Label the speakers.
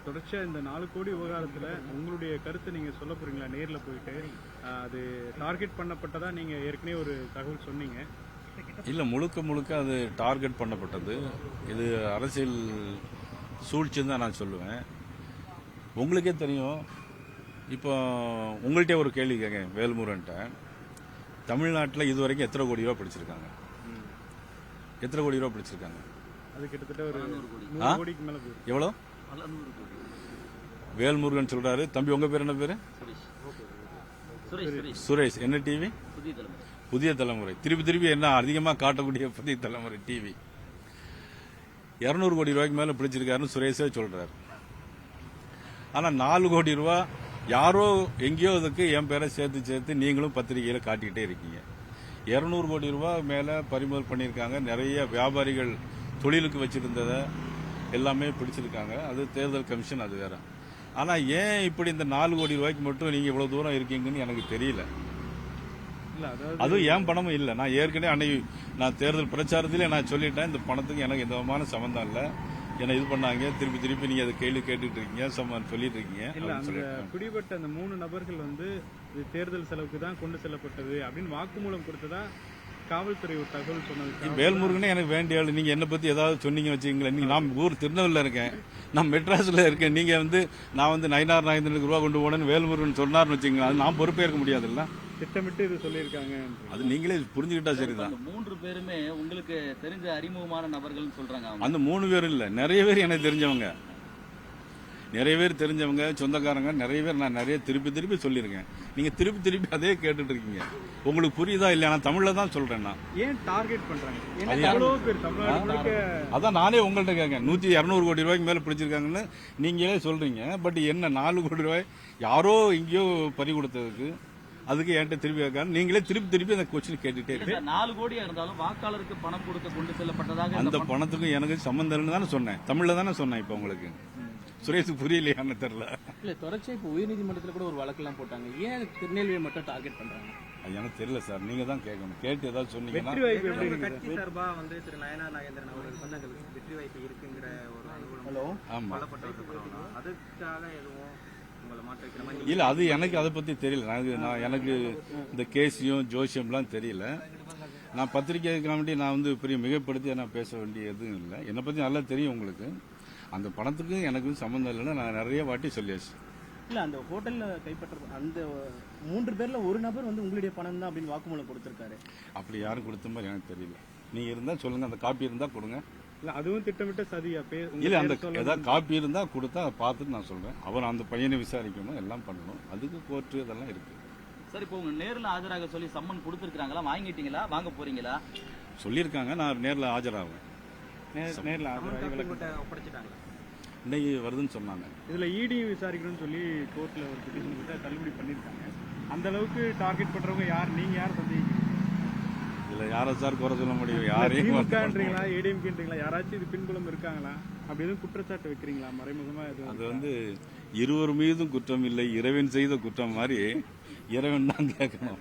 Speaker 1: தொடர்ச்சியா இந்த 4 கோடி விவகாரத்துல உங்களுடைய கருத்தை நீங்க சொல்ல போறீங்களா நேர்ல போயிட்டு? அது டார்கெட் பண்ணப்பட்டதா நீங்க ஏற்கனவே ஒரு தகவல் சொன்னீங்க.
Speaker 2: இல்லை, முழுக்க முழுக்க அது டார்கெட் பண்ணப்பட்டது. இது அரசியல் சூழ்ச்சின்னு தான் நான் சொல்லுவேன். உங்களுக்கே தெரியும். இப்போ உங்கள்கிட்ட ஒரு கேள்வி கேட்க வேல்முருகன்ட்ட, தமிழ்நாட்டில் இது வரைக்கும் எத்தனை கோடி ரூபா பிடிச்சிருக்காங்க? எத்தனை கோடி ரூபா பிடிச்சிருக்காங்க?
Speaker 1: அது கிட்டத்தட்ட ஒரு 100 கோடிக்கு மேல போயிருக்கு.
Speaker 2: எவ்வளோ? வேல்முருகன் சொல்றாரு. தம்பி, உங்க பேர் என்ன பேரு? சுரேஷ். என்ன டிவி? புதிய தலைமுறை. திருப்பி திருப்பி என்ன அதிகமாக காட்டக்கூடிய புதிய தலைமுறை டிவி. 200 கோடி ரூபாய்க்கு மேல பிடிச்சிருக்காருன்னு சுரேஷே சொல்றாரு. ஆனா 4 கோடி ரூபா யாரோ எங்கேயோ இதுக்கு என் பேரை சேர்த்து நீங்களும் பத்திரிகையில காட்டிக்கிட்டே இருக்கீங்க. 200 கோடி ரூபாய் மேல பறிமுதல் பண்ணியிருக்காங்க. நிறைய வியாபாரிகள் தொழிலுக்கு வச்சிருந்ததை எல்லாமே பிடிச்சிருக்காங்க. அது தேர்தல் கமிஷன், அது வேற. ஆனா ஏன் இப்படி இந்த 4 கோடி ரூபாய்க்கு மட்டும் நீங்க இவ்வளவு தூரம் இருக்கீங்கன்னு எனக்கு தெரியல. அதுவும் ஏன் பணமும் இல்லை. நான் ஏற்கனவே அன்னைக்கு நான் தேர்தல் பிரச்சாரத்திலே நான் சொல்லிட்டேன், இந்த பணத்துக்கு எனக்கு எந்த விதமான சம்பந்தம் இல்லை. என்ன இது பண்ணாங்க, திருப்பி நீங்க அதை கேள்வி கேட்டுட்டு இருக்கீங்க, சொல்லிட்டு இருக்கீங்க.
Speaker 1: இல்ல, அந்த பிடிபட்ட அந்த 3 நபர்கள் இது தேர்தல் செலவுக்கு தான் கொண்டு செல்லப்பட்டது அப்படின்னு வாக்குமூலம் கொடுத்ததா காவல்துறை ஒரு தகவல் சொன்னது.
Speaker 2: வேல்முருகனே எனக்கு வேண்டிய ஆளு. நீங்க என்ன பத்தி ஏதாவது சொன்னீங்க வச்சுக்கீங்களா? நீங்க நான் ஊர் திருநெல்வேலியில் இருக்கேன், நான் மெட்ராஸ்ல இருக்கேன். நீங்க நான் நயினார் நாகேந்திரனுக்கு ரூபா கொண்டு போனேன்னு வேல்முருகன் சொன்னார்னு வச்சுக்கீங்களா, அது நான் பொறுப்பேற்க முடியாதுல்ல.
Speaker 1: திட்டமிட்டு இது சொல்லியிருக்காங்க.
Speaker 2: அது நீங்களே புரிஞ்சுக்கிட்டா சரிதான்.
Speaker 3: 3 பேருமே உங்களுக்கு தெரிஞ்ச அறிமுகமான நபர்கள் சொல்றாங்க.
Speaker 2: அந்த 3 பேர் இல்ல, நிறைய பேர் எனக்கு தெரிஞ்சவங்க, சொந்தக்காரங்க நிறைய பேர். நான் நிறைய திருப்பி சொல்லியிருக்கேன். நீங்க திருப்பி அதே கேட்டுட்டு இருக்கீங்க. உங்களுக்கு புரியுதா இல்லையா? நான் தமிழ்ல தான் சொல்றேன். நான்
Speaker 1: ஏன் டார்கெட் பண்றாங்க?
Speaker 2: அதான் நானே உங்கள்கிட்ட கேட்கேன். 200 கோடி ரூபாய்க்கு மேல பிடிச்சிருக்காங்கன்னு நீங்களே சொல்றீங்க. பட் என்ன 4 கோடி ரூபாய் யாரோ எங்கேயோ பறி கொடுத்ததுக்கு அதுக்கு என்கிட்ட திருப்பி கேட்காங்க. நீங்களே திருப்பி அந்த கொஸ்டின் கேட்டுட்டே இருக்கு.
Speaker 3: 4 கோடியா இருந்தாலும் வாக்காளருக்கு பணம் கொடுத்து கொண்டு செல்லப்பட்டதாக
Speaker 2: அந்த பணத்துக்கும் எனக்கு சம்பந்தம் தானே சொன்னேன். தமிழ்ல தானே சொன்னேன். இப்ப உங்களுக்கு சுரேஷுக்கு புரியலையான்னு தெரியல.
Speaker 4: இல்ல, தொடர்ச்சியா இப்ப உயர்நீதிமன்றத்தில் கூட ஒரு வழக்கெல்லாம் போட்டாங்க. ஏன் திருநெல்வேலியை மட்டும் டார்கெட் பண்றாங்க?
Speaker 2: எனக்கு தெரியல சார். நீங்க தான் கேட்கணும். கேட்டு ஏதாவது சொன்னீங்கன்னா.
Speaker 5: கட்சி சார்பா திரு நயனார் நாகேந்திரன் அவர்களுக்கு வெற்றி வாய்ப்பு இருக்குங்கிற ஒரு
Speaker 2: ஆமா,
Speaker 5: அதுக்காக எதுவும் உங்களை மாற்ற வைக்கிற மாதிரி
Speaker 2: இல்ல, அது எனக்கு அதை பத்தி தெரியல. எனக்கு இந்த கேசியும் ஜோசியம்லாம் தெரியல. நான் பத்திரிகை காமெடி நான் பெரிய மிகப்படுத்தி நான் பேச வேண்டிய எதுவும் இல்லை. என்னை பத்தி நல்லா தெரியும் உங்களுக்கு. அந்த பணத்துக்கு எனக்கு சம்பந்தம் இல்லைன்னு நான் நிறைய வாட்டி சொல்லியாச்சு.
Speaker 4: இல்ல, அந்த ஹோட்டல்ல கைப்பற்ற அந்த 3 பேர்ல ஒரு நபர் உங்களுடைய பணம் தான் அப்படின்னு வாக்குமூலம் கொடுத்திருக்காரு.
Speaker 2: அப்படி யாரும் கொடுத்த மாதிரி எனக்கு தெரியல. நீங்க இருந்தா சொல்லுங்க, அந்த காப்பி இருந்தா கொடுங்க.
Speaker 1: இல்ல, அதுவும் திட்டமிட்ட சதியா?
Speaker 2: இல்ல, அந்த ஏதாவது காப்பி இருந்தா கொடுத்தா பார்த்துட்டு நான் சொல்றேன். அவர் அந்த பையனை விசாரிக்கணும், எல்லாம் பண்ணணும். அதுக்கு கோர்ட்டு இதெல்லாம் இருக்கு.
Speaker 3: சார், இப்போ உங்க நேரில் ஆஜராக சொல்லி சம்மன் கொடுத்துருக்காங்களா? வாங்கிட்டீங்களா? வாங்க போறீங்களா?
Speaker 2: சொல்லியிருக்காங்க. நான் நேரில் ஆஜராகுவேன்.
Speaker 1: நேரில்
Speaker 5: ஒப்படைச்சிட்டாங்க.
Speaker 2: இன்னைக்கு வருதுன்னு சொன்னாங்க.
Speaker 1: இதுல இடி விசாரிக்கணும்னு சொல்லி கோர்ட்ல ஒரு பெட்டிஷன் கொடுத்தா தள்ளுபடி பண்ணிருக்காங்க. அந்த அளவுக்கு டார்கெட் பண்றவங்க யார்? நீங்க யார் சந்தேகிக்கிறீங்க?
Speaker 2: இதுல யாரை சார் குறை சொல்ல முடியும்? யாரையும்
Speaker 1: ஏடிஎம்கேன்றீங்களா? யாராச்சும் இது பின்புலம் இருக்காங்களா? அப்படி எதுவும் குற்றச்சாட்டு வைக்கிறீங்களா மறைமுகமா?
Speaker 2: அது இருவர் மீதும் குற்றம் இல்லை, இறைவன் செய்த குற்றம் மாதிரி இறைவன் தான் கேட்கணும்.